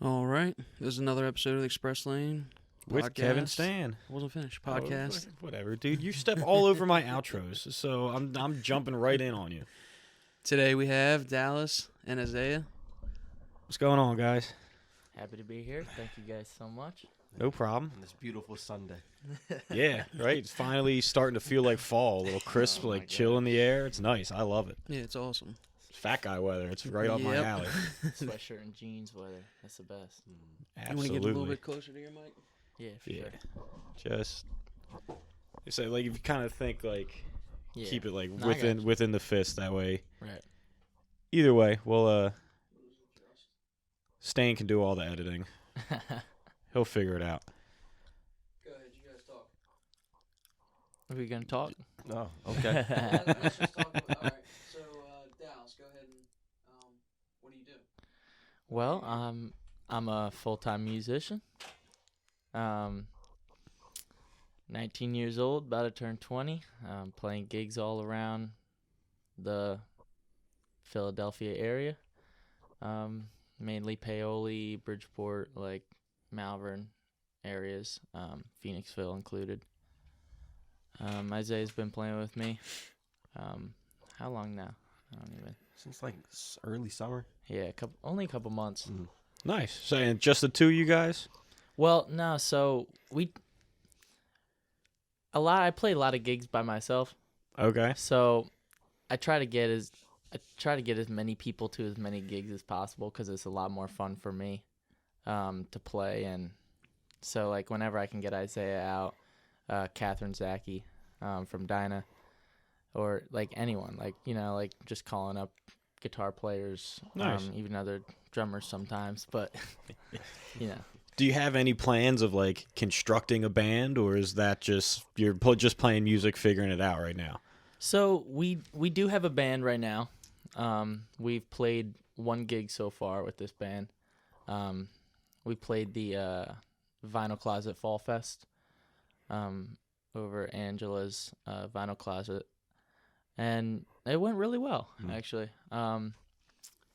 All right. This is another episode of the Express Lane With Kevin Stan. Wasn't finished. Podcast. Oh, whatever, dude. You step all over my outros, so I'm jumping right in on you. Today we have Dallas and Isaiah. What's going on, guys? Happy to be here. Thank you guys so much. No problem. On this beautiful Sunday. Yeah, right. It's finally starting to feel like fall. A little crisp, Oh my like chill in the air. It's nice. I love it. Yeah, it's awesome. It's fat guy weather. It's right up my Yep. alley. Sweatshirt and jeans weather. That's the best. You want to Absolutely. get a little bit closer to your mic? Yeah, for Yeah. sure. Just so like if you kind of think like Yeah. keep it like No, I got you. within the fist that way. Right. Either way, well Stan can do all the editing. He'll figure it out. Go ahead. You guys talk. Are we going to talk? Oh, okay. Let's just talk about, all right. So, Dallas, go ahead and what do you do? Well, I'm a full-time musician. 19 years old, about to turn 20. Playing gigs all around the Philadelphia area. Mainly Paoli, Bridgeport, like Malvern areas, Phoenixville included. Isaiah's been playing with me. How long now? I don't even. Since like early summer. Yeah, only a couple months. Mm. Nice. So and just the two of you guys? Well, no, so I play a lot of gigs by myself. Okay. So I try to get as many people to as many gigs as possible because it's a lot more fun for me to play. And so like whenever I can get Isaiah out, Catherine Zaki from DYNAH, or like anyone, like like just calling up guitar players, Nice. even other drummers sometimes, but Do you have any plans of like constructing a band, or is that just you're just playing music, figuring it out right now? So we do have a band right now. We've played one gig so far with this band. We played the Vinyl Closet Fall Fest over Angela's Vinyl Closet, and it went really well actually.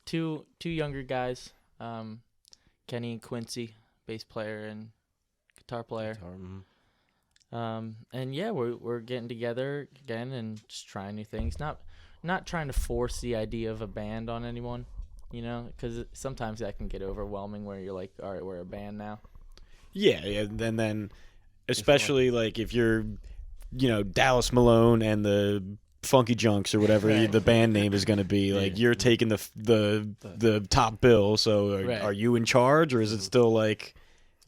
Two younger guys, Kenny and Quincy, bass player and guitar player. And yeah, we're getting together again and just trying new things. Not trying to force the idea of a band on anyone, because sometimes that can get overwhelming where you're like, all right, we're a band now. Yeah, and then especially like if you're, Dallas Malone and the Funky Junks or whatever Right. the band name is going to be, like you're taking the top bill. So Right. are you in charge, or is it still like,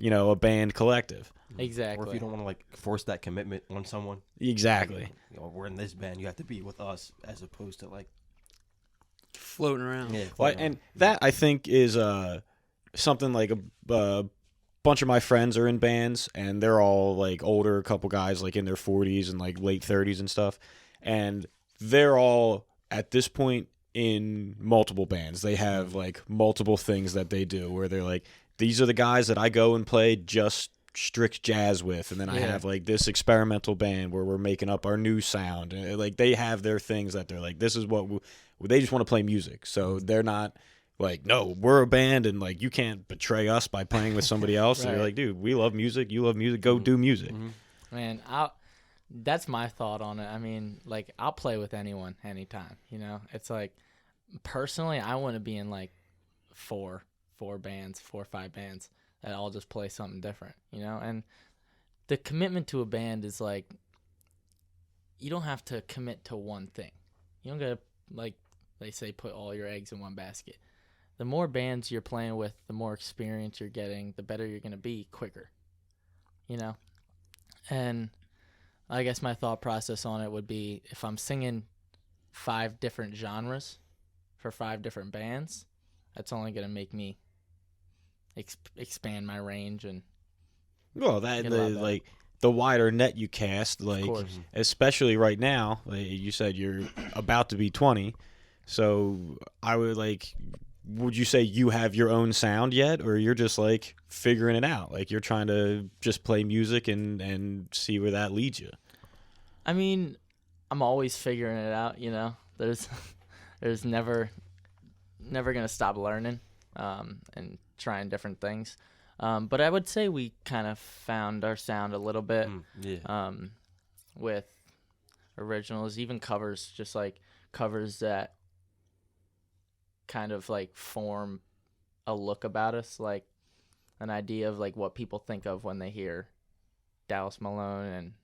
a band collective? Exactly. Or if you don't want to like force that commitment on someone. Exactly. We're in this band. You have to be with us as opposed to like. Floating around. Yeah. Well, and that I think is something like a bunch of my friends are in bands, and they're all like older, a couple guys like in their 40s and like late 30s and stuff, and they're all at this point in multiple bands. They have like multiple things that they do where they're like, these are the guys that I go and play just strict jazz with, and then I Yeah. have like this experimental band where we're making up our new sound, and like they have their things that they're like, this is what they just want to play music, so they're not like, no, we're a band and like you can't betray us by playing with somebody else. Right. They're like, dude, we love music, you love music, go do music. Man, that's my thought on it. I mean, like, I'll play with anyone, anytime, It's like, personally, I want to be in, like, four or five bands that all just play something different, And the commitment to a band is, like, you don't have to commit to one thing. You don't got to, like, they say, put all your eggs in one basket. The more bands you're playing with, the more experience you're getting, the better you're going to be quicker, And I guess my thought process on it would be, if I'm singing 5 different genres for 5 different bands, that's only going to make me expand my range. And Well, that Get a lot better. like the wider net you cast, like course. especially right now, like you said you're about to be 20, so I would like, would you say you have your own sound yet, or you're just like figuring it out, like you're trying to just play music and see where that leads you? I mean, I'm always figuring it out, There's never going to stop learning. and trying different things. But I would say we kind of found our sound a little bit with originals, even covers, just like covers that kind of like form a look about us, like an idea of like what people think of when they hear Dallas Malone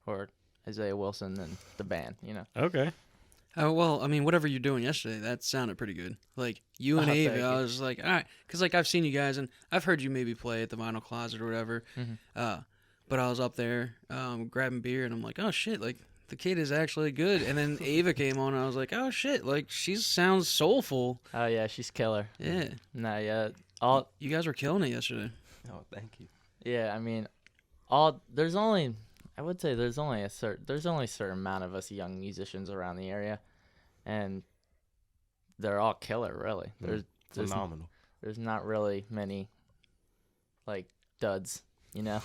or Isaiah Wilson and the band, you know. Okay. Oh, well, I mean, whatever you're doing yesterday, that sounded pretty good. Like, you and Oh, Ava, thank I you. was like, all right. Because, like, I've seen you guys, and I've heard you maybe play at the Vinyl Closet or whatever. But I was up there grabbing beer, and I'm like, oh, shit, like, the kid is actually good. And then Ava came on, and I was like, oh, shit, like, she sounds soulful. Oh yeah, she's killer. Yeah. No, yeah, You guys were killing it yesterday. Oh, thank you. yeah. I mean, I would say there's only a certain amount of us young musicians around the area, and they're all killer, really. There's Phenomenal. there's not really many like duds, you know.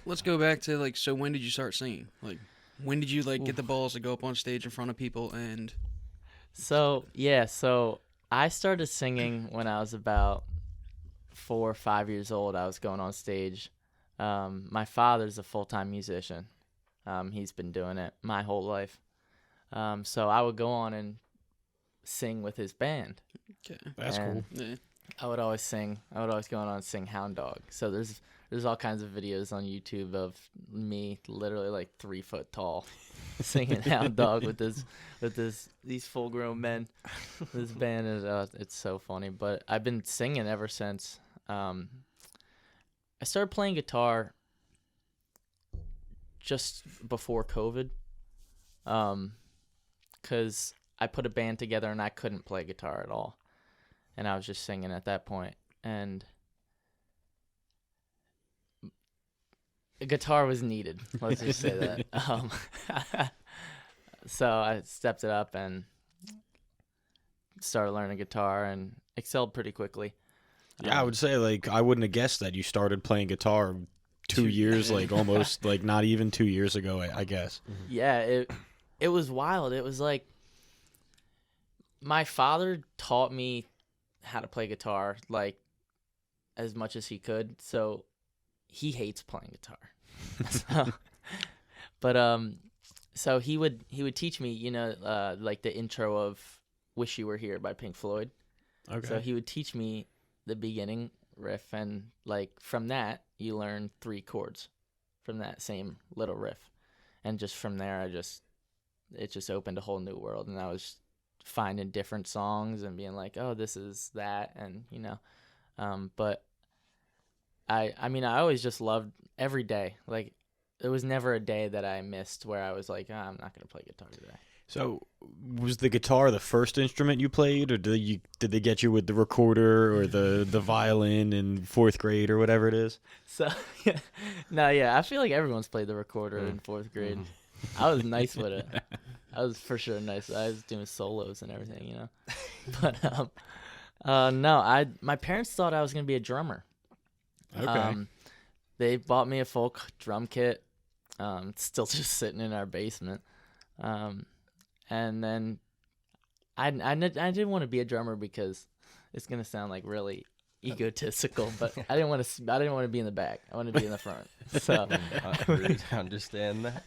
Let's go back to, like, so when did you start singing? Like, when did you, like, get the balls to go up on stage in front of people and... So I started singing when I was about 4 or 5 years old. I was going on stage. My father's a full-time musician. He's been doing it my whole life. So I would go on and sing with his band. Okay. That's cool. Yeah. I would always go on and sing Hound Dog. So there's all kinds of videos on YouTube of me literally like 3 foot tall singing Hound Dog with these full grown men. This band is it's so funny. But I've been singing ever since. I started playing guitar just before COVID, because I put a band together and I couldn't play guitar at all, and I was just singing at that point. And a guitar was needed. Let's just say that. So I stepped it up and started learning guitar and excelled pretty quickly. Yeah, I would say, like, I wouldn't have guessed that you started playing guitar 2 years, like, almost, like, not even 2 years ago, I guess. Yeah, it was wild. It was like my father taught me how to play guitar, like, as much as he could. So he hates playing guitar. So he would teach me, you know, like the intro of "Wish You Were Here" by Pink Floyd. Okay. So he would teach me the beginning riff, and like from that you learn 3 chords from that same little riff, and just from there it just opened a whole new world, and I was finding different songs and being like, oh, this is that, and you know, but I mean I always just loved every day. Like there was never a day that I missed where I was like, oh, I'm not gonna play guitar today. So, was the guitar the first instrument you played, or did they get you with the recorder or the violin in 4th grade or whatever it is? So, I feel like everyone's played the recorder in 4th grade. I was nice with it. I was for sure nice. I was doing solos and everything, you know. But no, my parents thought I was gonna be a drummer. Okay. They bought me a folk drum kit. It's still just sitting in our basement. And then I didn't want to be a drummer because it's gonna sound like really egotistical, but I didn't want to be in the back. I wanted to be in the front. So I really understand that.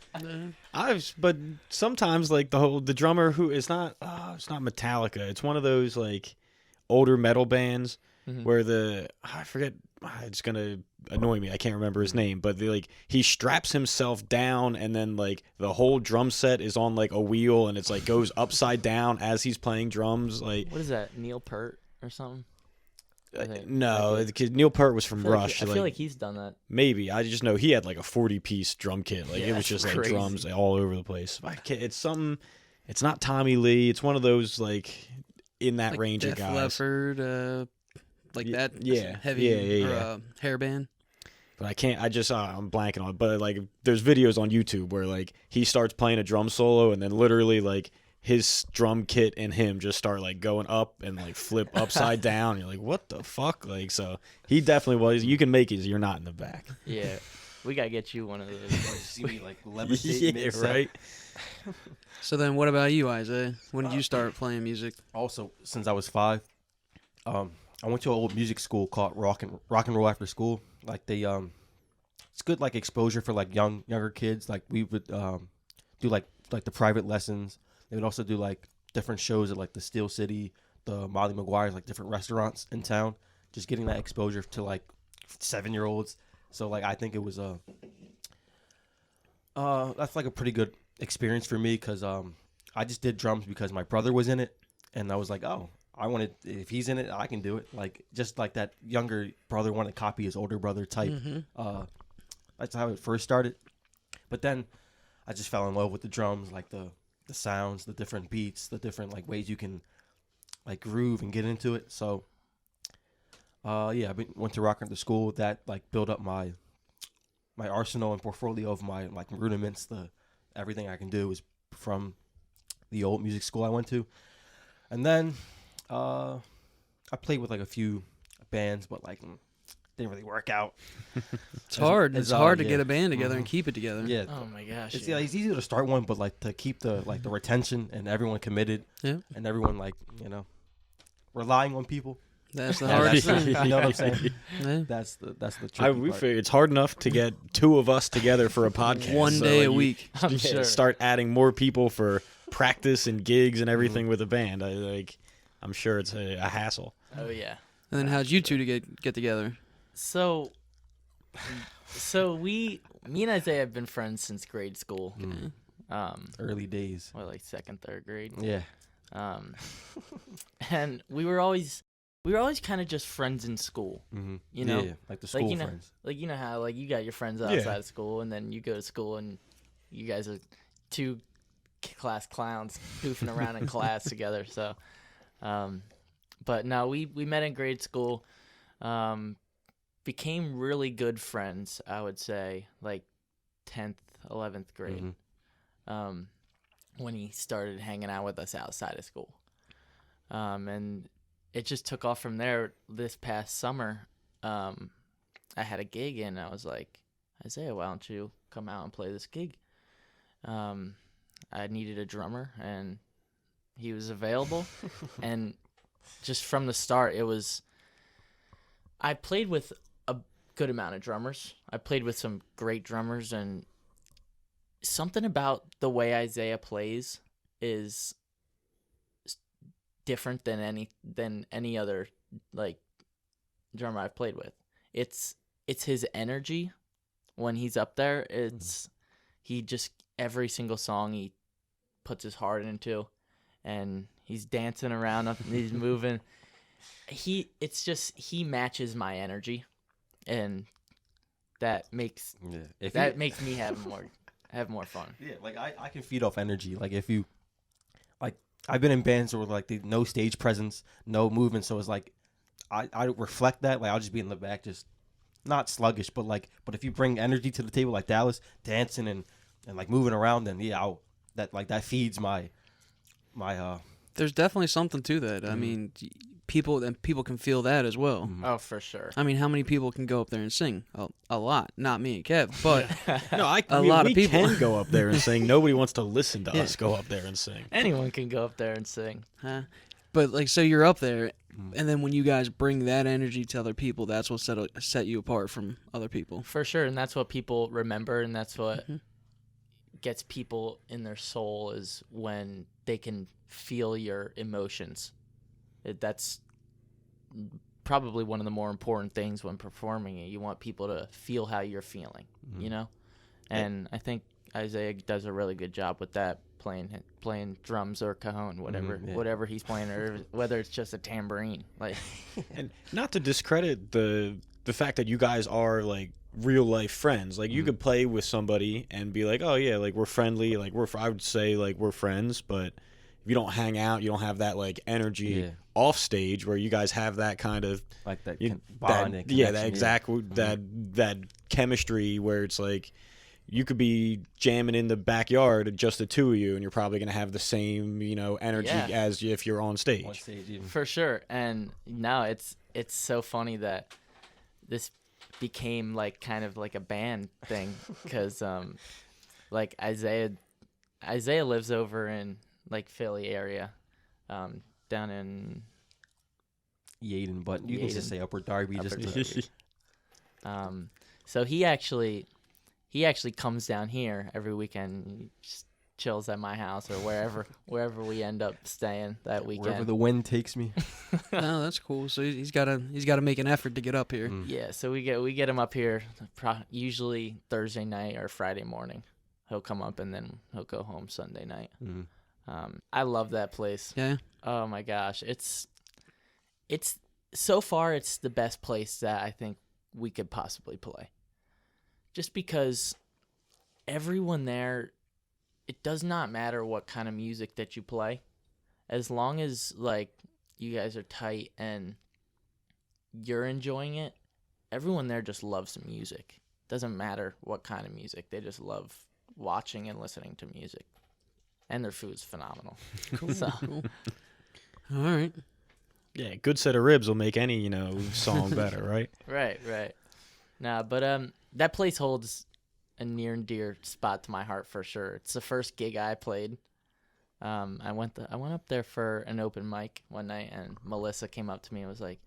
But sometimes like the drummer who is not it's not Metallica. It's one of those like older metal bands where I forget. It's gonna annoy me. I can't remember his name, but he straps himself down, and then like the whole drum set is on like a wheel, and it's like goes upside down as he's playing drums. Like, what is that? Neil Peart or something? No, Neil Peart was from Rush. I feel like he's done that. Maybe. I just know he had like a 40-piece drum kit. Like it was just like crazy. drums all over the place. It's something. It's not Tommy Lee. It's one of those like in that like range Def of guys. Leppard, like that. Yeah. Heavy. Yeah. Hairband. But I can't. I'm blanking on it. But like, there's videos on YouTube where like he starts playing a drum solo, and then literally like his drum kit and him just start like going up and like flip upside down. And you're like, what the fuck? Like, so he definitely was. You can make it. You're not in the back. Yeah, we gotta get you one of those. See me like levitate mid-set. Right. So then, what about you, Isaiah? When did you start playing music? Also, since I was 5, I went to an old music school called Rock and Roll After School. Like they it's good like exposure for like younger kids. Like we would do like the private lessons. They would also do like different shows at like the Steel City, the Molly Maguire's, like different restaurants in town. Just getting that exposure to like 7-year-olds. So like I think it was that's like a pretty good experience for me because I just did drums because my brother was in it, and I was like, oh, I wanted, if he's in it, I can do it. Like just like that younger brother wanted to copy his older brother type. That's how it first started. But then I just fell in love with the drums, like the sounds, the different beats, the different like ways you can like groove and get into it. So yeah, went to rock after school. That like built up my arsenal and portfolio of my like rudiments. Everything I can do is from the old music school I went to. And then I played with like a few bands, but like didn't really work out. It's hard. It's hard to yeah. get a band together and keep it together. Yeah. Oh my gosh. It's easy to start one, but like to keep the retention and everyone committed, and everyone like relying on people. That's the hardest thing. You know what I'm saying? Yeah. That's the tricky We part. figure it's hard enough to get two of us together for a podcast. One day a like, week. I'm sure. Start adding more people for practice and gigs and everything with a band. I'm sure it's a hassle. Oh yeah. And then how'd you two to get together? So me and Isaiah have been friends since grade school. Early days. Or like second, third grade. Yeah. And we were always kind of just friends in school. Mm-hmm. You know? Yeah, like the school know, friends. like you know how like you got your friends outside of school, and then you go to school and you guys are two class clowns goofing around in class together. So, but no, we met in grade school. Became really good friends, I would say, like 10th, 11th grade. When he started hanging out with us outside of school. And it just took off from there. This past summer, I had a gig, and I was like, Isaiah, why don't you come out and play this gig? I needed a drummer, and he was available. And just from the start, I played with a good amount of drummers. I played with some great drummers, and something about the way Isaiah plays is different than any other like drummer I've played with. It's his energy when he's up there. He just every single song he puts his heart into, and he's dancing around, he's moving. He matches my energy, and that makes makes me have more fun. Yeah, like I can feed off energy. Like if you, like I've been in bands where like no stage presence, no movement, so it's like I reflect that. Like I'll just be in the back, just not sluggish, but if you bring energy to the table like Dallas, dancing and like moving around, then yeah, that feeds my. There's definitely something to that. I mean, people can feel that as well. Oh, for sure. I mean, how many people can go up there and sing? A lot. Not me and Kev, but No, a lot of people can go up there and sing. Nobody wants to listen to us go up there and sing. Anyone can go up there and sing. Huh? But like, so you're up there, and then when you guys bring that energy to other people, that's what set you apart from other people. For sure, and that's what people remember, and that's what gets people in their soul is when they can feel your emotions. That's probably one of the more important things when performing it. You want people to feel how you're feeling, you know? And I think Isaiah does a really good job with that, playing drums or cajon, whatever he's playing, or whether it's just a tambourine. Like, and not to discredit the fact that you guys are like real life friends. Like you could play with somebody and be like, oh yeah, like we're friendly, like I would say like we're friends, but if you don't hang out, you don't have that like energy off stage where you guys have that kind of like that that bond that chemistry where it's like you could be jamming in the backyard, just the two of you, and you're probably gonna have the same, energy as if you're on stage. On stage even. For sure. And now it's so funny that this became like kind of like a band thing because like Isaiah lives over in like Philly area, down in Yaden, but you can Yaden. just say Upper Darby. Upper Just Darby. So he actually comes down here every weekend. He just chills at my house or wherever we end up staying that weekend. wherever the wind takes me. No, that's cool. So he's got to make an effort to get up here. Mm. Yeah, so we get him up here usually Thursday night or Friday morning. He'll come up and then he'll go home Sunday night. Mm. I love that place. Yeah. Oh my gosh, it's so far it's the best place that I think we could possibly play. Just because everyone there, it does not matter what kind of music that you play, as long as like you guys are tight and you're enjoying it. Everyone there just loves the music. Doesn't matter what kind of music, they just love watching and listening to music, and their food's phenomenal. Cool. So. Cool. All right. Yeah, good set of ribs will make any song better, right? Right. Nah, but that place holds a near and dear spot to my heart for sure. It's the first gig I played. I went up there for an open mic one night, and Melissa came up to me and was like,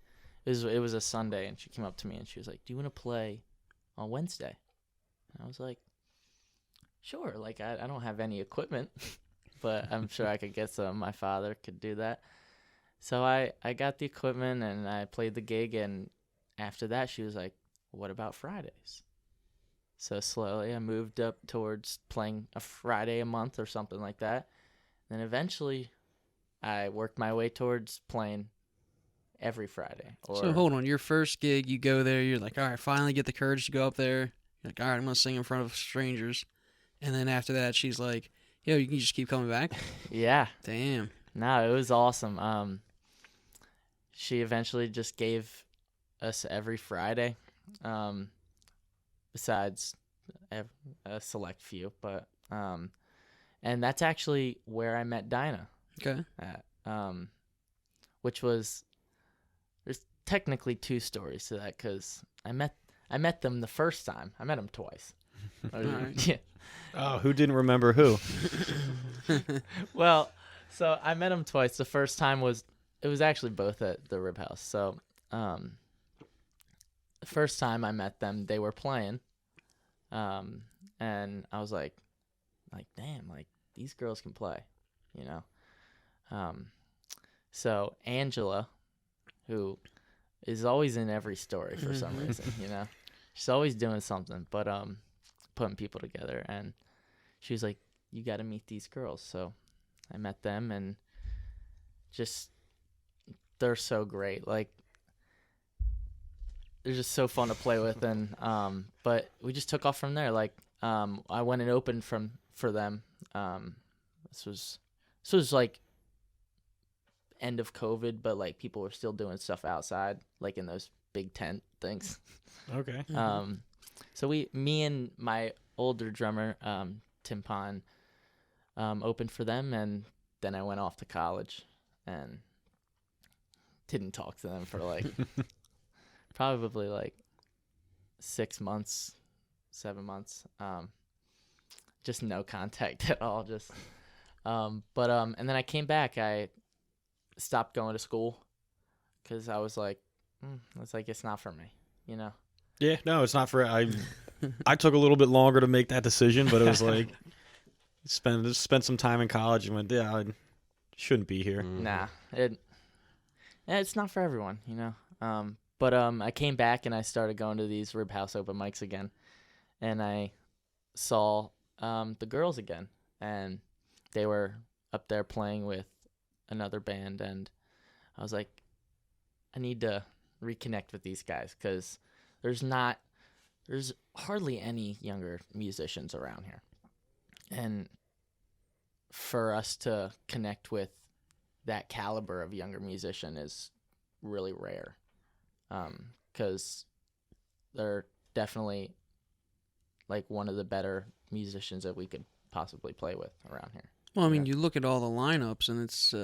it was a Sunday, and she came up to me and she was like, "Do you want to play on Wednesday?" And I was like, "Sure." Like I don't have any equipment, but I'm sure I could get some. My father could do that. So I got the equipment and I played the gig, and after that she was like, "What about Fridays?" So slowly I moved up towards playing a Friday a month or something like that. Then eventually I worked my way towards playing every Friday. So hold on, your first gig, you go there, you're like, all right, finally get the courage to go up there. You're like, all right, I'm going to sing in front of strangers. And then after that, she's like, yo, you can just keep coming back? Yeah. Damn. No, it was awesome. She eventually just gave us every Friday, besides a select few. But and that's actually where I met DYNAH Okay. at, which was, there's technically two stories to that, because I met them the first time. I met them twice. Alright. Yeah. Oh, who didn't remember who? Well, so I met them twice. The first time was actually both at the Rib House. So, the first time I met them, they were playing, and I was like, damn, like these girls can play, you know. So Angela, who is always in every story for some reason, you know, she's always doing something, but putting people together, and she was like, "You got to meet these girls." So I met them, and just they're so great. Like, they're just so fun to play with, and but we just took off from there. Like, I went and opened for them. This was like end of COVID, but like people were still doing stuff outside, like in those big tent things. Okay. So me and my older drummer, Tim Pond, opened for them, and then I went off to college and didn't talk to them for like probably like 6 months, 7 months. Just no contact at all. Just and then I came back. I stopped going to school because I was like, it's not for me, you know. Yeah, no, it's not for I took a little bit longer to make that decision, but it was like spent some time in college and went, yeah, I shouldn't be here. Nah, it's not for everyone, you know. But I came back and I started going to these Rib House open mics again, and I saw the girls again, and they were up there playing with another band, and I was like, I need to reconnect with these guys, because there's hardly any younger musicians around here, and for us to connect with that caliber of younger musician is really rare, because they're definitely like one of the better musicians that we could possibly play with around here. Well, I mean, you look at all the lineups, and it's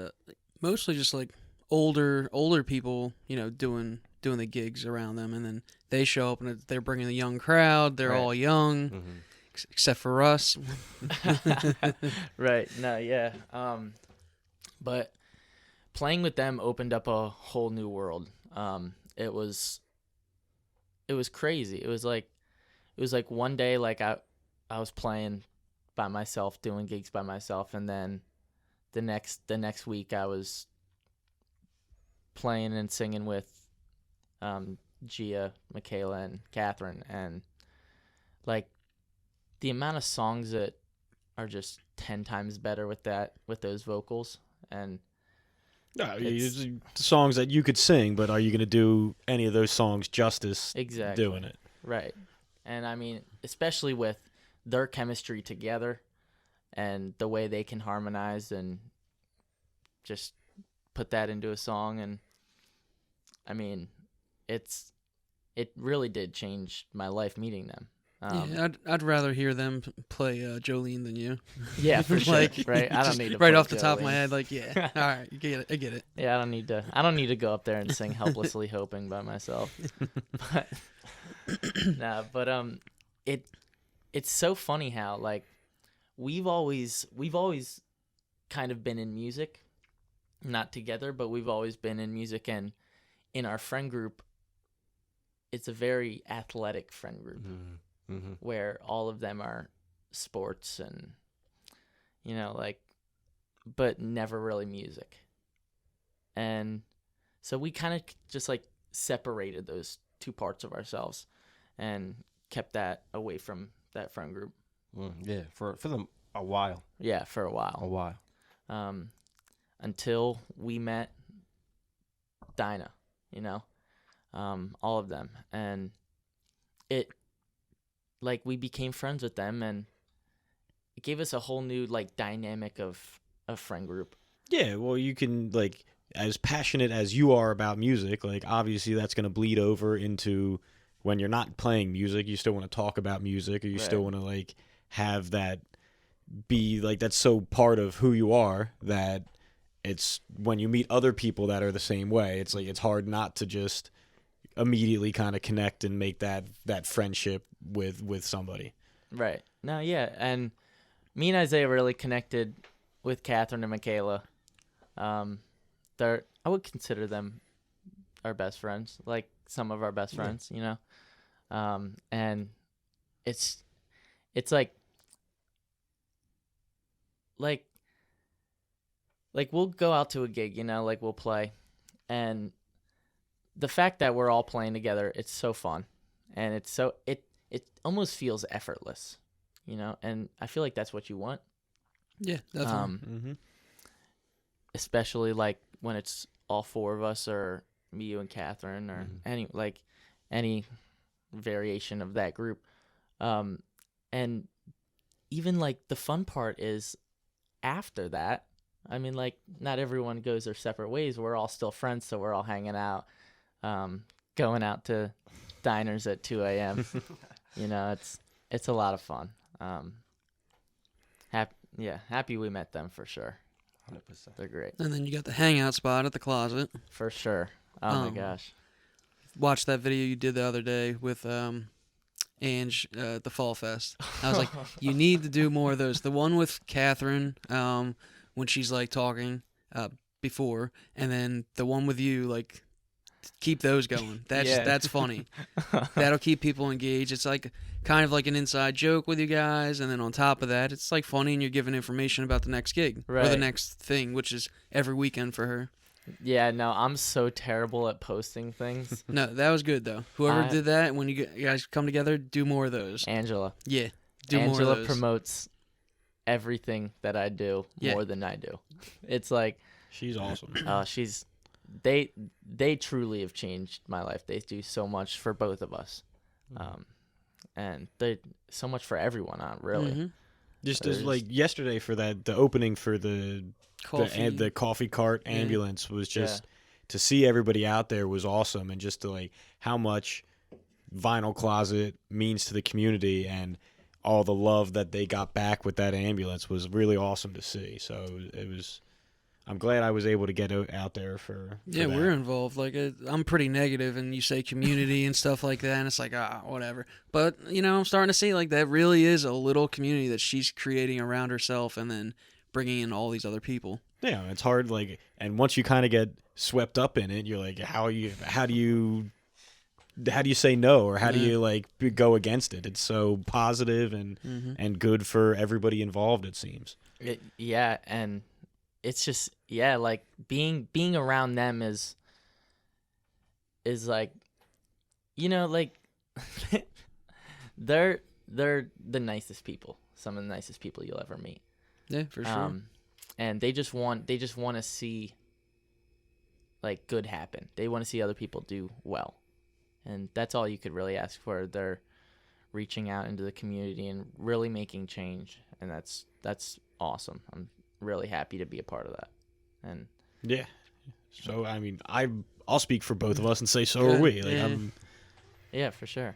mostly just like older people, you know, doing the gigs around them, and then they show up and they're bringing the young crowd. They're all young, except for us. Right. No. Yeah. But playing with them opened up a whole new world It was crazy. It was like one day, like I was playing by myself, doing gigs by myself, and then the next week I was playing and singing with Gia, Michaela, and Catherine, and like the amount of songs that are just 10 times better with those vocals, and No, it's songs that you could sing, but are you going to do any of those songs justice exactly doing it? right. And I mean, especially with their chemistry together and the way they can harmonize and just put that into a song. And I mean, it really did change my life meeting them. Yeah, I'd rather hear them play Jolene than you. Yeah, for sure. Like, Right. I don't just need to right play off the top of my Jolene. head. Like, yeah, all right, you get it. I get it. Yeah, I don't need to go up there and sing "Helplessly Hoping" by myself. But it's so funny how like we've always kind of been in music, not together, but we've always been in music, and in our friend group, it's a very athletic friend group where all of them are sports and like, but never really music. And so we kind of just like separated those two parts of ourselves and kept that away from that friend group. Yeah, for them a while. Yeah, for a while. Until we met DYNAH, all of them. And it, like, we became friends with them, and it gave us a whole new, like, dynamic of a friend group. Yeah, well, you can, like, as passionate as you are about music, like, obviously that's going to bleed over into when you're not playing music. You still want to talk about music, or you still want to, like, have that be, like, that's so part of who you are that it's when you meet other people that are the same way, it's like it's hard not to just immediately kind of connect and make that friendship with somebody. Right. No, yeah, and me and Isaiah really connected with Catherine and Michaela. I would consider them our best friends, like some of our best friends, and it's like we'll go out to a gig, like we'll play, and the fact that we're all playing together, it's so fun, and it almost feels effortless, and I feel like that's what you want. Yeah, definitely. Especially like when it's all four of us, or me, you, and Catherine, or any variation of that group. And even like the fun part is after that. I mean, like, not everyone goes their separate ways. We're all still friends, so we're all hanging out, going out to diners at 2 a.m. It's a lot of fun. Happy we met them for sure. 100%. They're great. And then you got the hangout spot at the closet. For sure. Oh my gosh. Watched that video you did the other day with Ange at the Fall Fest. I was like, you need to do more of those. The one with Catherine when she's like talking before, and then the one with you, like, keep those going. That's funny. That'll keep people engaged. It's like kind of like an inside joke with you guys, and then on top of that, it's like funny, and you're giving information about the next gig or the next thing, which is every weekend for her. Yeah, no, I'm so terrible at posting things. No, that was good though. Whoever did that, when you guys come together, do more of those. Angela. Yeah, do more of Angela those. promotes everything that I do more than I do. It's like She's awesome. They truly have changed my life. They do so much for both of us, and they so much for everyone. Really. Mm-hmm. Just as like yesterday for the opening for the coffee cart ambulance was just to see everybody out there was awesome, and just to like how much Vinyl Closet means to the community and all the love that they got back with that ambulance was really awesome to see. So it was. I'm glad I was able to get out there for that. We're involved. Like, I'm pretty negative, and you say community and stuff like that, and it's like, whatever. But, I'm starting to see, like, that really is a little community that she's creating around herself and then bringing in all these other people. Yeah, it's hard. Like, and once you kind of get swept up in it, you're like, how do you say no, or how do you like go against it? It's so positive and good for everybody involved, it seems. Yeah, and it's just like being around them is like, like they're the nicest people, some of the nicest people you'll ever meet. Yeah, for sure. And they just want to see like good happen. They want to see other people do well. And that's all you could really ask for. They're reaching out into the community and really making change, and that's awesome. I'm really happy to be a part of that. And yeah, so I mean, I'll speak for both of us and say so are we. Like, yeah, for sure.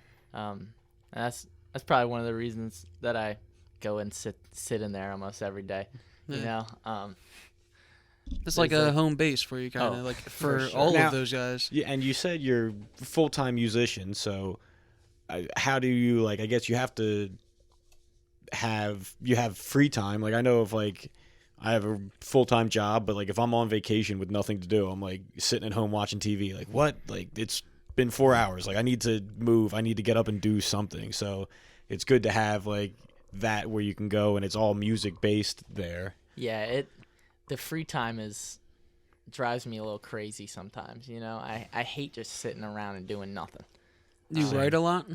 That's probably one of the reasons that I go and sit in there almost every day. Yeah. You know, it's like a home base for you, kind of like for sure. all Now, of those guys. Yeah, and you said you're a full-time musician, so how do you, like, I guess you have to have free time. Like, I know if like I have a full-time job, but like if I'm on vacation with nothing to do, I'm like sitting at home watching TV. Like, what? Like, it's been 4 hours. Like, I need to move. I need to get up and do something. So it's good to have like that where you can go and it's all music based there. Yeah, the free time drives me a little crazy sometimes. I hate just sitting around and doing nothing. Do you write a lot?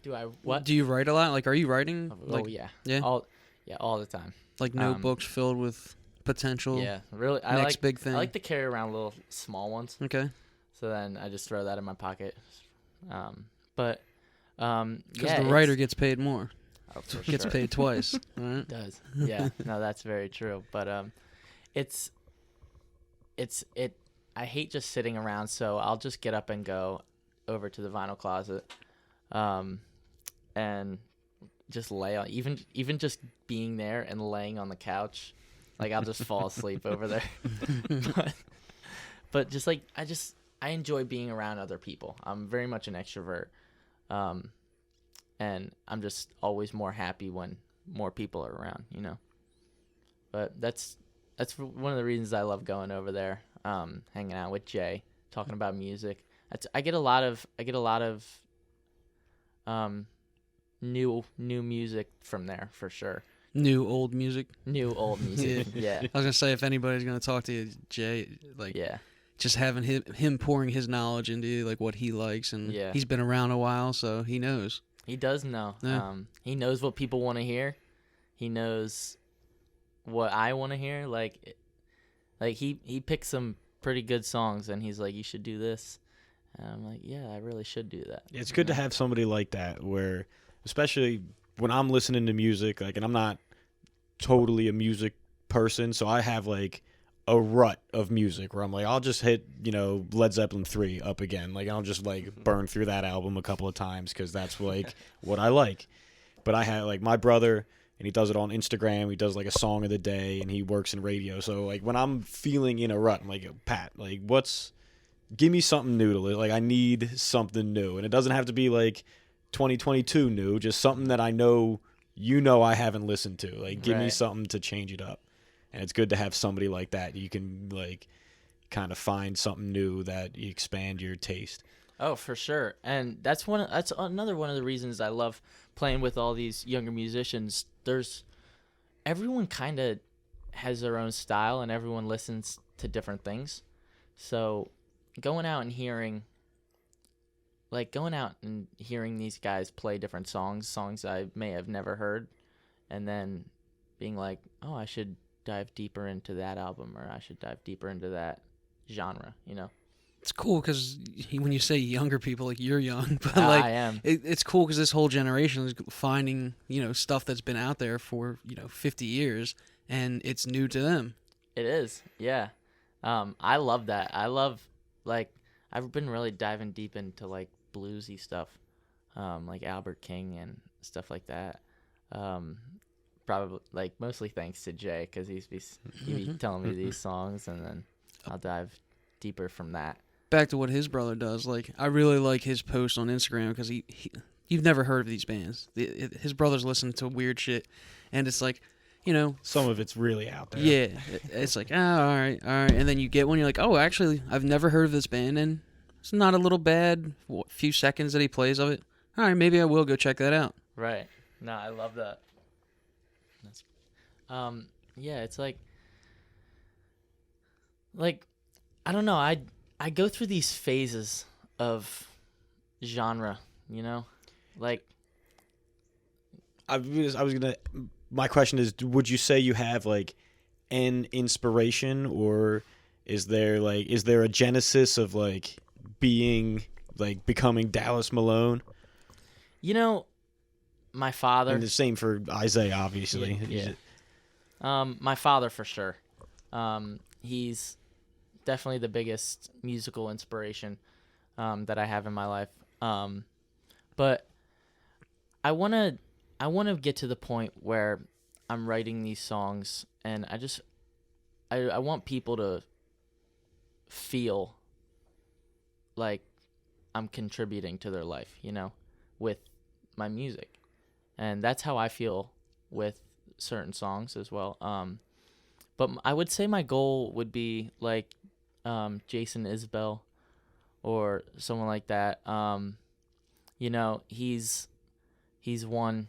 Do I what? Do you write a lot? Like, are you writing? Oh yeah. Yeah. All the time. Like notebooks filled with potential. Yeah, really. Next big thing. I like to carry around little small ones. Okay. So then I just throw that in my pocket. Because the writer gets paid more. Oh, for Gets sure. paid twice. Right? It does. Yeah. No, that's very true. But it's I hate just sitting around, so I'll just get up and go over to the vinyl closet, and just lay on. Even just being there and laying on the couch, like I'll just fall asleep over there. But just like I enjoy being around other people. I'm very much an extrovert, and I'm just always more happy when more people are around. But that's one of the reasons I love going over there, hanging out with Jay, talking about music. I get a lot of new music from there for sure. New old music. New old music. Yeah. I was gonna say, if anybody's gonna talk to you, Jay, like, Yeah. just having him pouring his knowledge into you, like what he likes, and he's been around a while, so he knows. He does know. Yeah. He knows what people want to hear. He knows what I want to hear. Like he picked some pretty good songs, and he's like, "You should do this." And I'm like, "Yeah, I really should do that." It's good to have somebody like that, where, especially when I'm listening to music, like, and I'm not totally a music person, so I have like a rut of music where I'm like, I'll just hit, Led Zeppelin 3 up again. Like, I'll just like burn through that album a couple of times because that's like what I like. But I have like my brother, and he does it on Instagram. He does like a song of the day, and he works in radio. So like when I'm feeling in a rut, I'm like, Pat, like give me something new to live. Like, I need something new, and it doesn't have to be like 2022 new. Just something that I know I haven't listened to. Like, give me something to change it up. And it's good to have somebody like that. You can like kind of find something new that you expand your taste. Oh, for sure. And that's another one of the reasons I love playing with all these younger musicians. Everyone kind of has their own style, and everyone listens to different things. So going out and hearing these guys play different songs I may have never heard, and then being like, oh, I should dive deeper into that album, or I should dive deeper into that genre, It's cool because when you say younger people, like, you're young, but I am. It's cool because this whole generation is finding, stuff that's been out there for 50 years, and it's new to them. It is, yeah. I love that. I love, like, I've been really diving deep into like bluesy stuff, like Albert King and stuff like that. Probably like mostly thanks to Jay, because he'd be telling me these songs, and then I'll dive deeper from that. Back to what his brother does, like, I really like his post on Instagram because you've never heard of these bands. His brother's listening to weird shit, and it's like, Some of it's really out there. yeah, it's like, all right. And then you get one, you're like, oh, actually, I've never heard of this band, and it's not a little bad few seconds that he plays of it. All right, maybe I will go check that out. Right. No, I love that. That's, yeah, it's like I don't know. I go through these phases of genre, like my question is, would you say you have like an inspiration, or is there a genesis of like becoming Dallas Malone? My father. And the same for Isaiah, obviously. Yeah. My father for sure. He's definitely the biggest musical inspiration that I have in my life. But I wanna get to the point where I'm writing these songs, and I want people to feel like I'm contributing to their life, with my music. And that's how I feel with certain songs as well. But I would say my goal would be like Jason Isbell or someone like that. He's won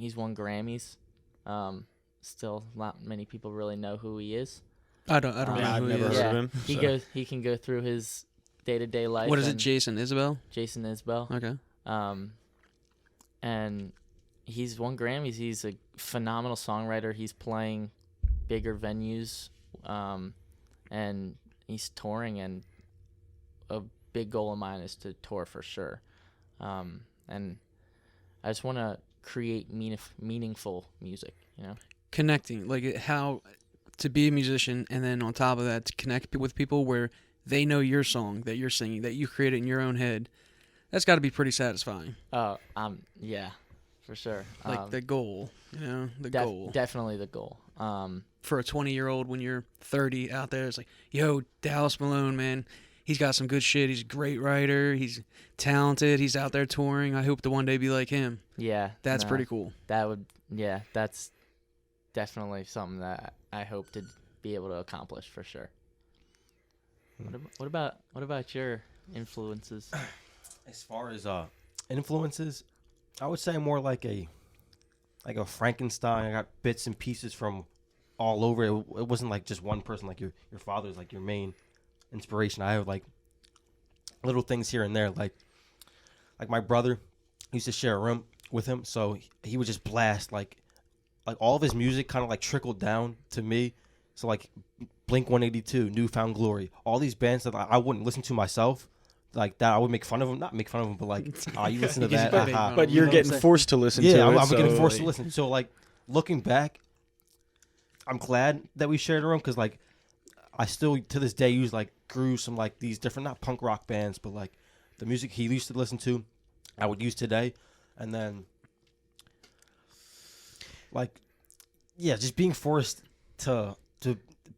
Grammys. Still, not many people really know who he is. I don't know I've who never he is. heard of him. He can go through his day-to-day life. What is it, Jason Isbell? Jason Isbell. Okay. And he's won Grammys. He's a phenomenal songwriter. He's playing bigger venues, and he's touring. And a big goal of mine is to tour for sure. And I just want to create meaningful music. Connecting, like how to be a musician, and then on top of that, to connect with people where they know your song that you're singing, that you created in your own head. That's got to be pretty satisfying. Yeah, for sure. Like the goal, goal. Definitely the goal. For a 20-year-old, when you're 30 out there, it's like, yo, Dallas Malone, man, he's got some good shit. He's a great writer. He's talented. He's out there touring. I hope to one day be like him. Yeah. That's pretty cool. That's definitely something that I hope to be able to accomplish for sure. What about your influences? As far as influences, I would say more like a Frankenstein. I got bits and pieces from all over. It wasn't like just one person. Like your father's like your main inspiration. I have like little things here and there. Like my brother used to share a room with him, so he would just blast like all of his music kind of like trickled down to me. So like Blink 182, Newfound Glory, all these bands that I wouldn't listen to myself. Like that, I would make fun of them. Not make fun of them, but like, you listen to that. But you're getting forced to listen to it. Yeah, I'm getting forced to listen. So like, looking back, I'm glad that we shared a room, because like, I still to this day use like grooves from like these different, not punk rock bands, but like the music he used to listen to, I would use today. And then like, yeah, just being forced to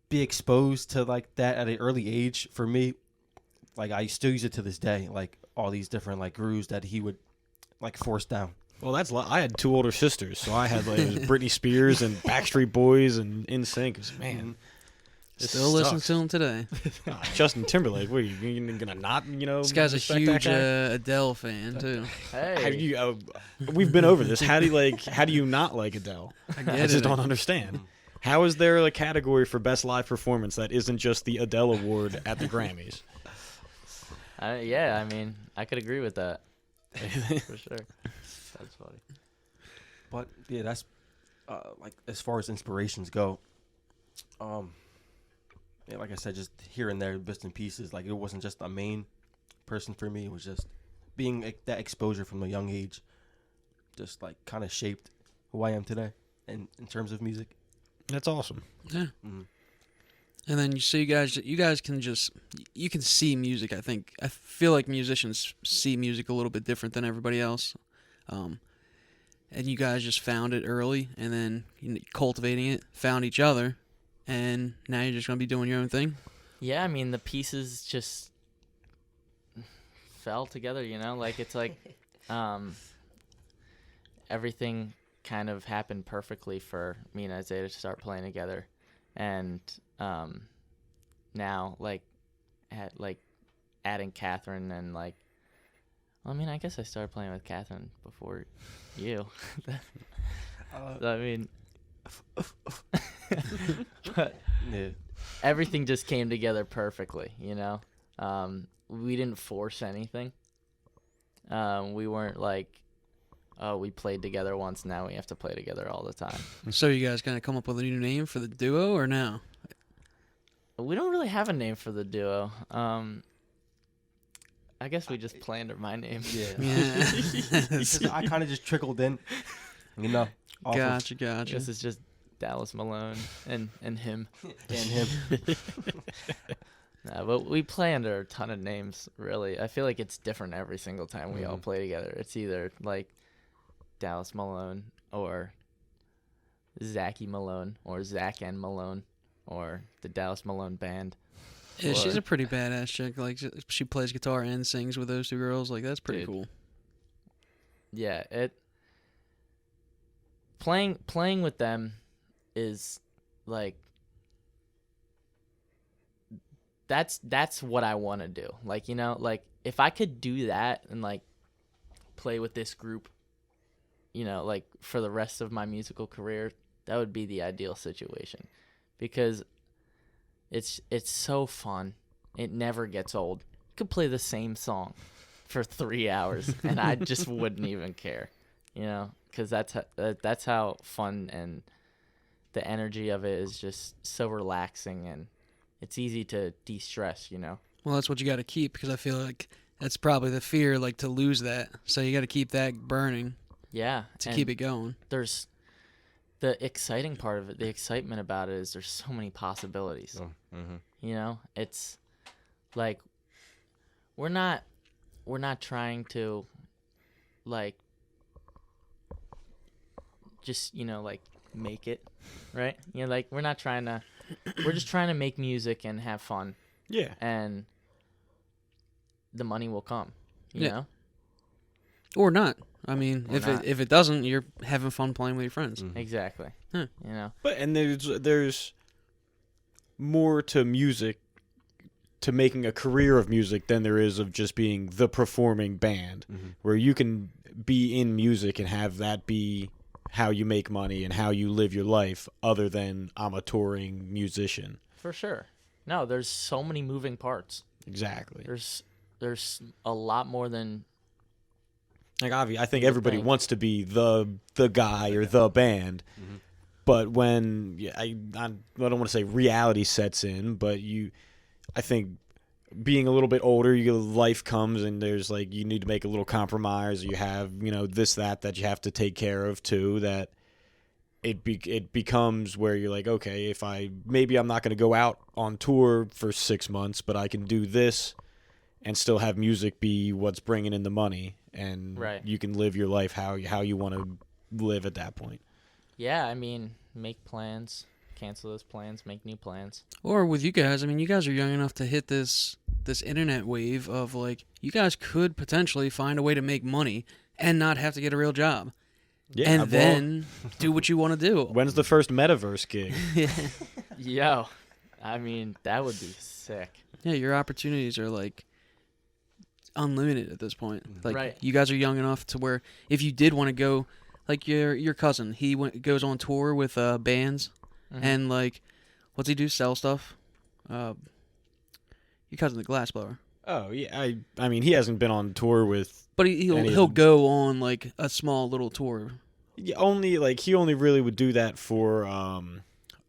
be exposed to like that at an early age for me. Like, I still use it to this day, like, all these different, like, grooves that he would, like, force down. Well, I had two older sisters, so I had, like, Britney Spears and Backstreet Boys and NSYNC. Man, still listen to them today. Justin Timberlake, what, are you gonna not, This guy's a huge Adele fan, too. Hey. We've been over this. How do you not like Adele? I just don't understand. How is there a category for best live performance that isn't just the Adele Award at the Grammys? Yeah, I mean, I could agree with that. For sure. That's funny. But, yeah, that's, like, as far as inspirations go, yeah, like I said, just here and there, bits and pieces. Like, it wasn't just a main person for me. It was just being that exposure from a young age just, like, kind of shaped who I am today in terms of music. That's awesome. Yeah. Mm-hmm. And then you guys can you can see music. I feel like musicians see music a little bit different than everybody else, and you guys just found it early, and then cultivating it, found each other, and now you're just gonna be doing your own thing. Yeah, I mean, the pieces just fell together. Like it's like everything kind of happened perfectly for me and Isaiah to start playing together, and now like adding Catherine and like, well, I mean, I guess I started playing with Catherine before you. I mean, but Yeah. everything just came together perfectly, you know. We didn't force anything. We weren't like, oh, we played together once, now we have to play together all the time. So you guys kind of come up with a new name for the duo, or no? We don't really have a name for the duo. I guess we just play under my name. Yeah. Yeah. Because I kind of just trickled in, you know. off of- Gotcha, I gotcha. guess it's just Dallas Malone and him. and him. Nah, but we play under a ton of names, really. I feel like it's different every single time we all Mhm. play together. It's either like Dallas Malone or Zachy Malone or Zach and Malone or the Dallas Malone Band. Yeah, she's Or- a pretty badass chick. Like she plays guitar and sings with those two girls. Like that's pretty Dude. cool. Yeah, playing with them is like that's what I want to do. Like, you know, like if I could do that and like play with this group, you know, like for the rest of my musical career, that would be the ideal situation, because it's so fun. It never gets old. You could play the same song for 3 hours and I just wouldn't even care, you know, because that's how fun, and the energy of it is just so relaxing, and it's easy to de-stress, you know. Well, that's what you got to keep, because I feel like that's probably the fear, like to lose that. So you got to keep that burning Yeah, to and keep it going. there's the exciting part of it. The excitement about it is there's so many possibilities. Oh, mhm. You know, it's like we're not trying to like just, you know, like make it, right? You know, like we're just trying to make music and have fun, Yeah. and the money will come, you Yeah. know? Or not. I mean, Or not. if it doesn't, you're having fun playing with your friends. Mhm. Exactly. Huh. You know. But and there's more to music, to making a career of music, than there is of just being the performing band, Mhm. where you can be in music and have that be how you make money and how you live your life, other than I'm a touring musician. For sure. No, there's so many moving parts. Exactly. There's a lot more than Like I think Good everybody thing. wants to be the guy or the band, Mhm. but when I don't want to say reality sets in, but I think being a little bit older, life comes and there's like you need to make a little compromise. You have this that you have to take care of too. That it becomes where you're like, okay, maybe I'm not going to go out on tour for 6 months, but I can do this and still have music be what's bringing in the money, and Right. you can live your life how you want to live at that point. Yeah, I mean, make plans, cancel those plans, make new plans. Or with you guys, I mean, you guys are young enough to hit this internet wave of like, you guys could potentially find a way to make money and not have to get a real job, Yeah, and well, then do what you want to do. when's the first metaverse gig? Yo, I mean, that would be sick. Yeah, your opportunities are like unlimited at this point. Like Right. you guys are young enough to where if you did want to go, like your cousin, he goes on tour with bands, Mhm. and like, what's he do? Sell stuff. Your cousin, the glassblower. Oh yeah, I mean he hasn't been on tour with But he'll Any of he'll them. go on like a small little tour. he only really would do that for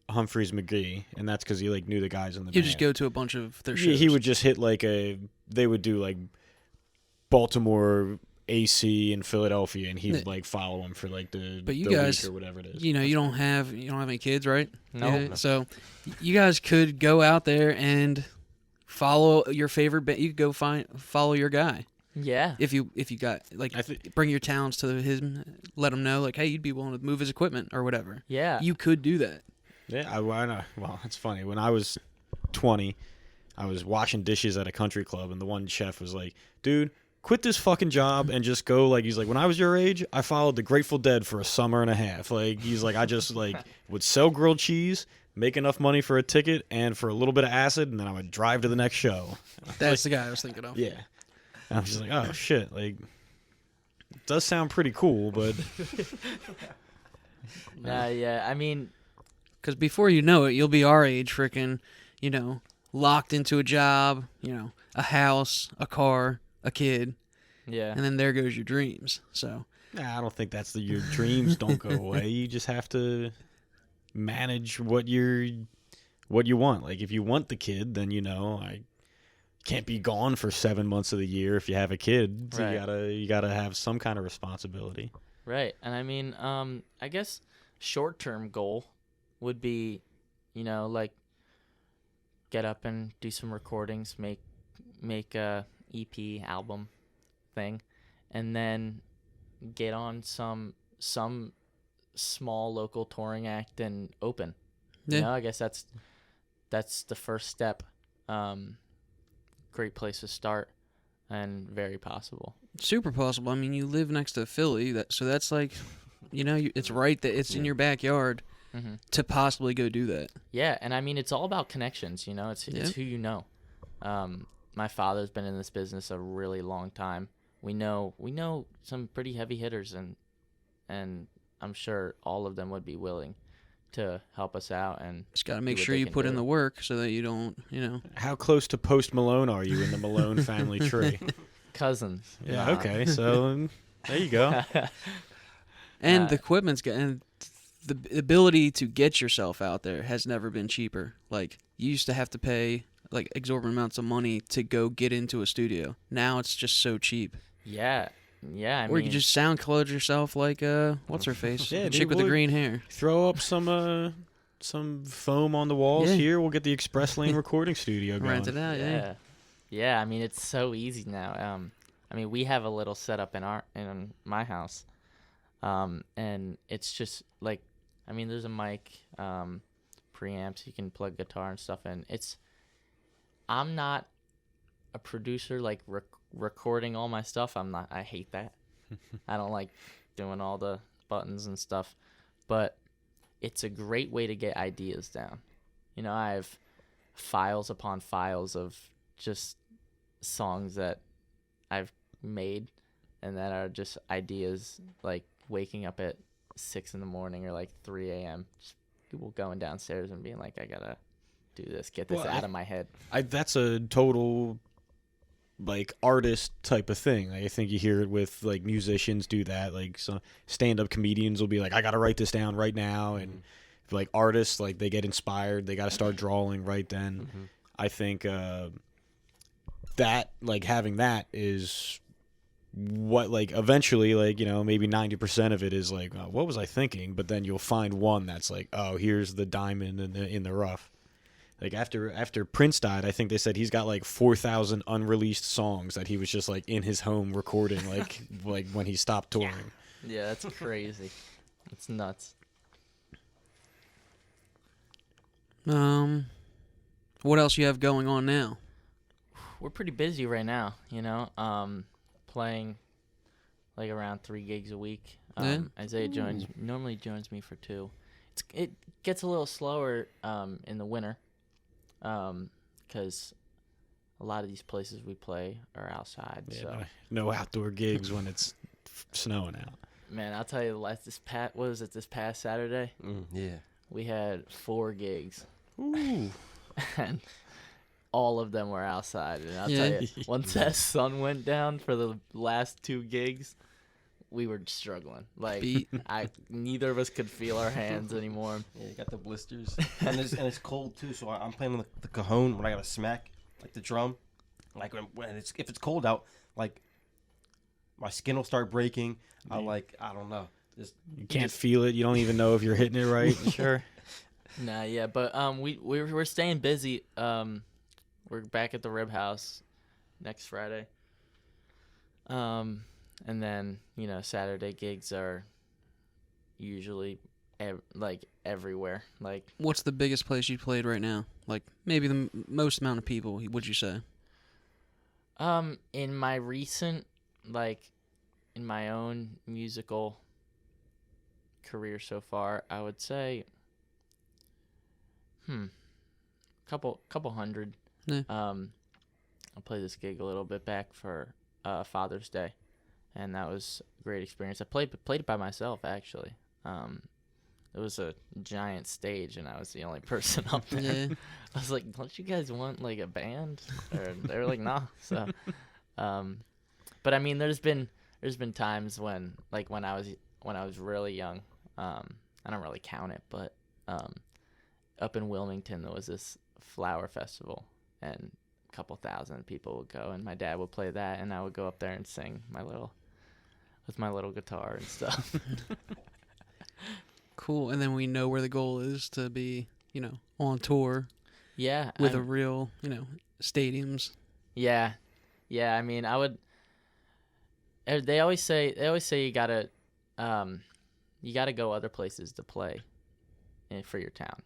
Humphreys McGee, and that's because he like knew the guys in the He'd band. just go to a bunch of their Yeah, shows. he would just hit they would do like Baltimore, AC, and Philadelphia, and he'd Yeah. like follow them for like the But you the guys- week or whatever it is. You know, you don't have any kids, right? No. Yeah, so you guys could go out there and follow your favorite band. You could go follow your guy Yeah. if you got like I think bring your talents to him, let him know like, hey, you'd be willing to move his equipment or whatever. Yeah. You could do that. yeah, I know. Well, it's funny when I was 20, I was washing dishes at a country club, and the one chef was like, "Dude, quit this fucking job and just go. Like, he's like, when I was your age, I followed the Grateful Dead for a summer and a half. Like, he's like, I just like would sell grilled cheese, make enough money for a ticket and for a little bit of acid, and then I would drive to the next show. That's the guy I was thinking of. Yeah. And I'm just like, oh shit, like, it does sound pretty cool, but Nah, yeah. I mean, Because before you know it, you'll be our age, freaking, locked into a job, a house, a car, a kid, yeah. and then there goes your dreams. So nah, I don't think that's your dreams don't go away. You just have to manage what you want. Like, if you want the kid, then I can't be gone for 7 months of the year if you have a kid. So Right. you gotta have some kind of responsibility. Right. And I mean, I guess short-term goal would be, like get up and do some recordings, make a EP album thing, and then get on some small local touring act and open. Yeah. I guess that's the first step. Great place to start and very possible. super possible. I mean, you live next to Philly, so that's like, it's right that it's in your backyard Mm-hmm. to possibly go do that. Yeah, and I mean, it's all about connections, It's Yeah. who you know. My father's been in this business a really long time. We know some pretty heavy hitters, and I'm sure all of them would be willing to help us out. And Just got to make what sure they you can put do. in the work so that you don't, How close to Post Malone are you in the Malone family tree? cousins. Yeah, Nah. okay, so there you go. And the equipment's and the ability to get yourself out there has never been cheaper. Like, you used to have to pay like exorbitant amounts of money to go get into a studio. Now it's just so cheap. Yeah. I Or mean, you just sound close yourself like what's her face? Yeah, the dude, chick with the what- green hair. Throw up some foam on the walls Yeah. here. We'll get the Express Lane recording studio going. Rent it out, yeah. Yeah. I mean, it's so easy now. I mean, we have a little setup in my house, and it's just like, I mean, there's a mic, preamps. You can plug guitar and stuff in. I'm not a producer, like recording all my stuff. I'm not. I hate that. I don't like doing all the buttons and stuff, but it's a great way to get ideas down. I have files upon files of just songs that I've made and that are just ideas, like waking up at 6 a.m. or like 3 a.m. just people going downstairs and being like, I gotta do this, get this Well, out of my head. That's a total like artist type of thing. Like, I think you hear it with like musicians do that. Like, some stand-up comedians will be like, I gotta write this down right now, and like artists, like, they get inspired, they gotta start drawing right then. I think that, like, having that is what, like, eventually, like, maybe 90% of it is like, oh, what was I thinking? But then you'll find one that's like, oh, here's the diamond in the rough. Like, after Prince died, I think they said he's got like 4,000 unreleased songs that he was just like in his home recording, like like when he stopped touring. Yeah, that's crazy. It's nuts. What else you have going on now? We're pretty busy right now, playing like around 3 gigs a week. Isaiah normally joins me for 2. It gets a little slower in the winter, because a lot of these places we play are outside. Yeah, So no outdoor gigs when it's snowing out. man, I'll tell you, this past Saturday Yeah. we had 4 gigs, Ooh. and all of them were outside. And I'll Yeah. tell you, once that sun went down for the last 2 gigs, we were struggling. Like, Beat. neither of us could feel our hands anymore. Yeah, you got the blisters, and it's cold too. So I'm playing on the cajon when I gotta smack like the drum, like if it's cold out, like my skin will start breaking. I don't know, just You can't feel it. You don't even know if you're hitting it right. Sure. Nah, yeah, but we're staying busy. We're back at the Rib House next Friday. And then Saturday gigs are usually everywhere. Like, What's the biggest place you played right now? Like, maybe the most amount of people, would you say? in my recent like in my own musical career so far, I would say, couple hundred. Yeah. I played this gig a little bit back for Father's Day, and that was a great experience. I played it by myself actually. It was a giant stage, and I was the only person up there. Yeah. I was like, "Don't you guys want like a band?" Or they were like, "Nah." So, but I mean, there's been times when I was really young. I don't really count it, but up in Wilmington there was this flower festival, and a couple thousand people would go, and my dad would play that, and I would go up there and sing with my little guitar and stuff. Cool. And then we know where the goal is to be, on tour Yeah, with a real, stadiums. Yeah. I mean, I would. They always say you gotta go other places to play for your town.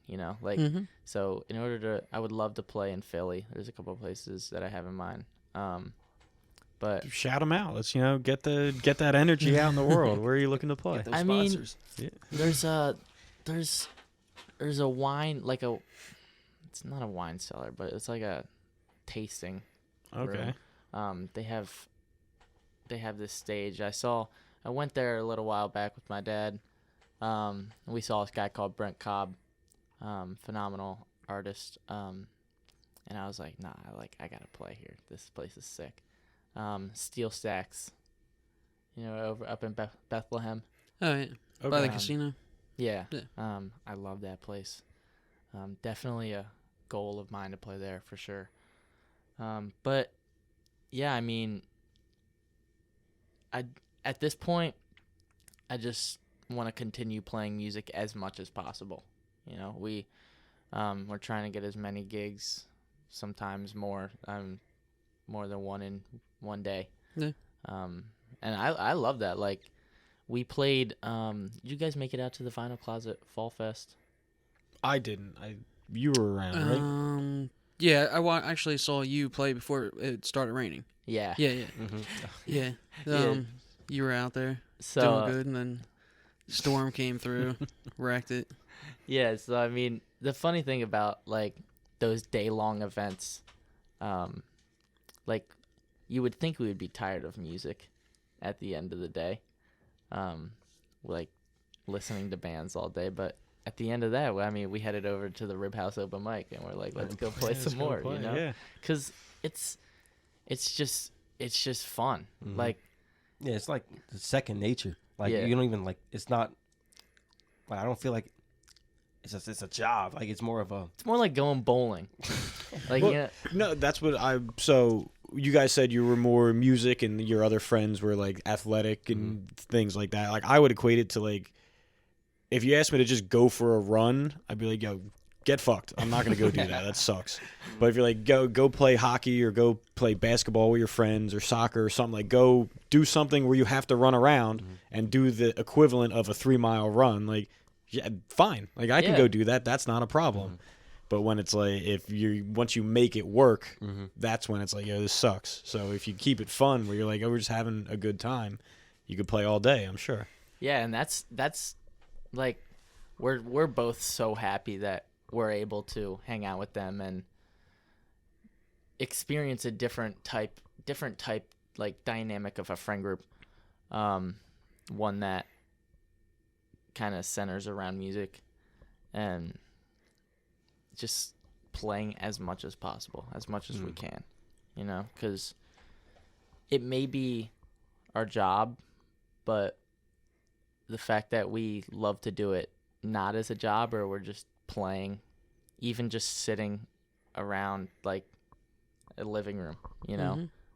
Like so. In order to, I would love to play in Philly. There's a couple of places that I have in mind. But Shout them out. Let's get that energy out in the world. Where are you looking to play? Get those I mean, sponsors. there's a wine it's not a wine cellar, but it's like a tasting Okay. room. They have this stage. I went there a little while back with my dad. We saw this guy called Brent Cobb, phenomenal artist. And I was like, nah, I gotta play here. This place is sick. Steel Stacks, over up in Bethlehem. Oh, yeah. By the Okay. casino. Yeah. Yeah. I love that place. Definitely a goal of mine to play there for sure. But yeah, I mean, at this point, I just want to continue playing music as much as possible. We're trying to get as many gigs, sometimes more than one in one day. Yeah. And I love that. Like, we played. Did you guys make it out to the Vinyl Closet Fall Fest? I didn't. You were around, right? Yeah, I actually saw you play before it started raining. Yeah. Yeah. Mm-hmm. Yeah. Yeah. You were out there So doing good, and then storm came through, wrecked it. yeah. So I mean, the funny thing about like those day-long events, like you would think we would be tired of music at the end of the day, like listening to bands all day, but at the end of that, I mean, we headed over to the Rib House open mic, and we're like, let's go play some more, Yeah. because it's just fun. Mhm. Like, Yeah, it's like second nature. Like Yeah. you don't even it's not. Like, I don't feel like it's a job. Like it's more of a. it's more like going bowling. Like, Well, No, that's what so you guys said you were more music and your other friends were like athletic and things like that. Like I would equate it to like if you asked me to just go for a run, I'd be like, yo, get fucked. I'm not gonna go do that. That sucks. But if you're like go play hockey or go play basketball with your friends or soccer or something, like go do something where you have to run around and do the equivalent of a 3-mile run, like yeah, fine. Like I can Yeah. go do that. That's not a problem. But when it's like once you make it work, that's when it's like, yo, this sucks. So if you keep it fun, where you're like, oh, we're just having a good time, you could play all day. I'm sure. yeah, and that's like we're both so happy that we're able to hang out with them and experience a different type like dynamic of a friend group, one that kind of centers around music and just playing as much as possible, as much as we can, because it may be our job, but the fact that we love to do it not as a job, or we're just playing, even just sitting around like a living room,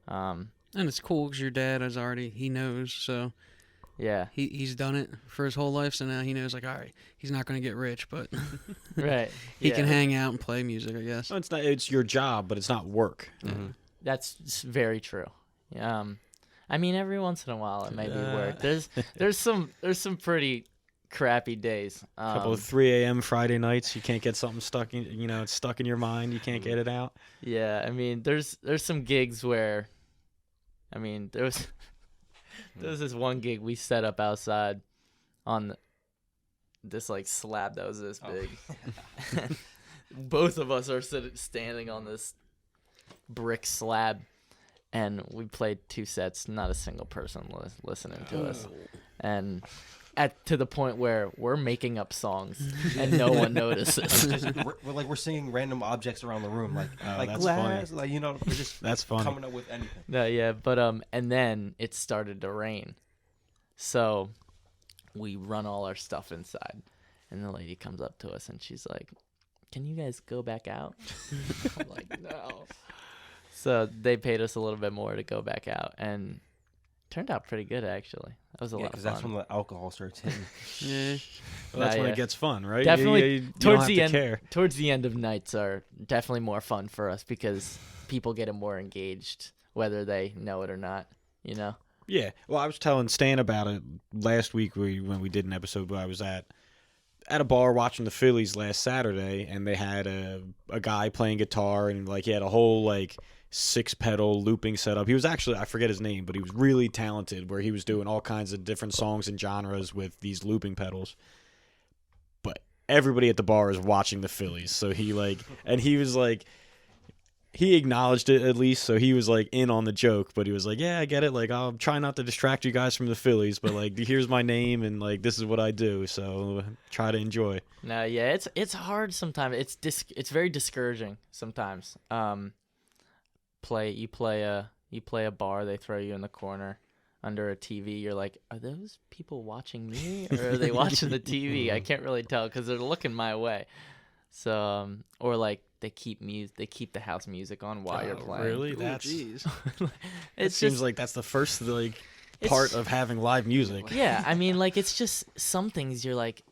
And it's cool because your dad he knows, so yeah, he's done it for his whole life, so now he knows, like, all right, he's not going to get rich, but right. he Yeah. can hang out and play music, I guess. No, it's not. It's your job, but it's not work. That's very true. I mean, every once in a while it may be work. There's some pretty crappy days. A couple of 3 a.m. Friday nights, you can't get something stuck in. It's stuck in your mind. You can't get it out. Yeah, I mean, there's some gigs where, I mean, there There was this one gig we set up outside on this like slab that was this big. Both of us are standing on this brick slab, and we played 2 sets. Not a single person was listening to us, and to the point where we're making up songs and no one notices. We're singing random objects around the room, like that's glass, funny. like we're just That's funny. coming up with anything. No, yeah, but and then it started to rain, so we run all our stuff inside, and the lady comes up to us and she's like, "Can you guys go back out?" I'm like, "No." So they paid us a little bit more to go back out, and it turned out pretty good actually. That was a lot of Because fun. that's when the alcohol starts hitting. Yeah. Well, that's when yeah. it gets fun, right? Definitely you towards don't the have end. to care. Towards the end of nights are definitely more fun for us because people get more engaged, whether they know it or not. You know. Yeah. Well, I was telling Stan about it last week when we did an episode where I was at a bar watching the Phillies last Saturday, and they had a guy playing guitar, and like he had a whole like 6-pedal looping setup. He was actually, I forget his name, but he was really talented where he was doing all kinds of different songs and genres with these looping pedals. But everybody at the bar is watching the Phillies, so he acknowledged it at least, so he was like in on the joke, but he was like, "Yeah, I get it. Like, I'll try not to distract you guys from the Phillies, but like, here's my name and like this is what I do. So try to enjoy." No, yeah, it's hard sometimes. It's very discouraging sometimes. You play a bar, they throw you in the corner under a TV. You're like, are those people watching me or are they watching the TV? I can't really tell because they're looking my way. So or like they keep the house music on while you're playing. Really? Ooh, That's jeez. it seems like that's the first part of having live music. Yeah, I mean, like it's just some things you're like,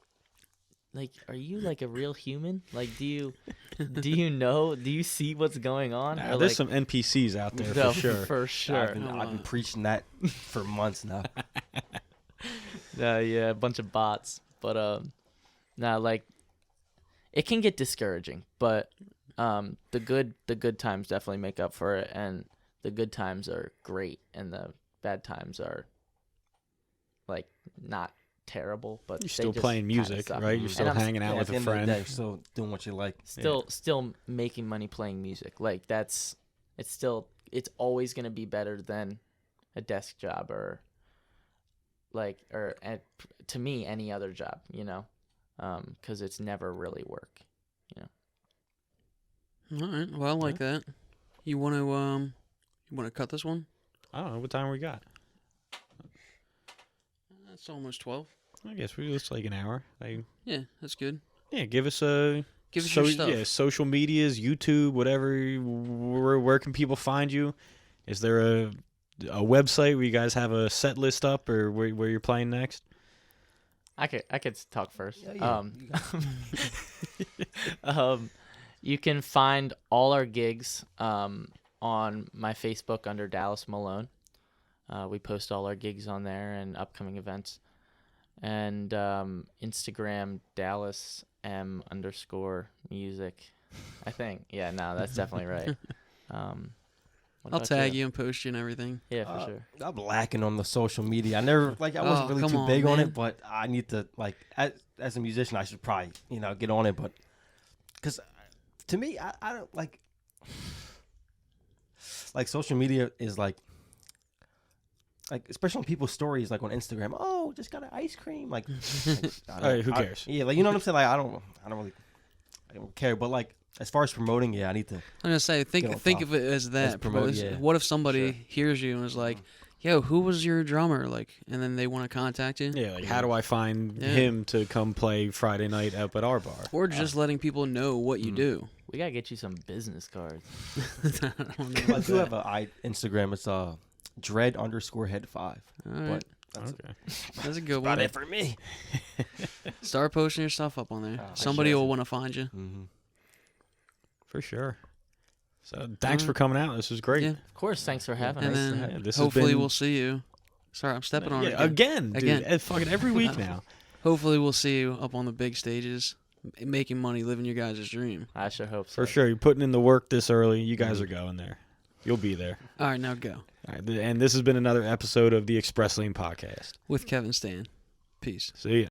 are you like a real human? Like, do you know? Do you see what's going on? Nah, Or, there's like, some NPCs out there no, for sure. For sure. I've been preaching that for months now. Yeah, a bunch of bots. But like it can get discouraging, but the good times definitely make up for it, and the good times are great, and the bad times are like not terrible, but You're they still just playing kinda music, suck. right? You're still And I'm hanging out Yeah, with at the a end of the friend. day, you're still doing what you like. Still making money playing music. Like it's always gonna be better than a desk job or to me any other job, you know, because it's never really work. All right. Well, I like that. You want to cut this one? I don't know what time we got. That's almost 12. I guess we just like an hour. Yeah, that's good. Yeah, give us your stuff. Yeah, social medias, YouTube, whatever. Where can people find you? Is there a website where you guys have a set list up, or where you're playing next? I could talk first. Yeah. You can find all our gigs on my Facebook under Dallas Malone. We post all our gigs on there and upcoming events. And Instagram Dallas M_music. I think. Yeah, no, that's definitely right. I'll tag you and post you and everything. Yeah, for sure. I'm lacking on the social media. I wasn't really come too on, big on man. it, but I need to as a musician, I should probably get on it. But because to me, I don't like social media is like especially on people's stories, like on Instagram. Oh, just got an ice cream. Like, Who cares? Yeah, like you know what I'm saying. Like I don't care. But like as far as promoting, yeah, I need to. I'm gonna say, think of it as that. promote, because yeah. What if somebody Sure. hears you and is like, "Yo, who was your drummer?" Like, and then they want to contact you, Yeah, like how do I find Yeah. him to come play Friday night up at our bar? or just letting people know what you do. We gotta get you some business cards. I don't know I about do that. have a Instagram. It's dread_head5. All right, But that's Okay. that's a good about one. it for me. Start posting your stuff up on there. I Somebody should. will want to find you. Mm-hmm. For sure. So thanks for coming out. This was great. Yeah. Of course, thanks for having And us. then Yeah, this has hopefully been- we'll see you. Sorry, I'm stepping on it. Yeah, Again. again, dude. Fucking every week now. Hopefully we'll see you up on the big stages, making money, living your guys' dream. I sure hope so. For sure. You're putting in the work this early. You guys are going there. You'll be there. All right, now go. All right, and this has been another episode of the Express Lane Podcast. With Kevin Stan. Peace. See ya.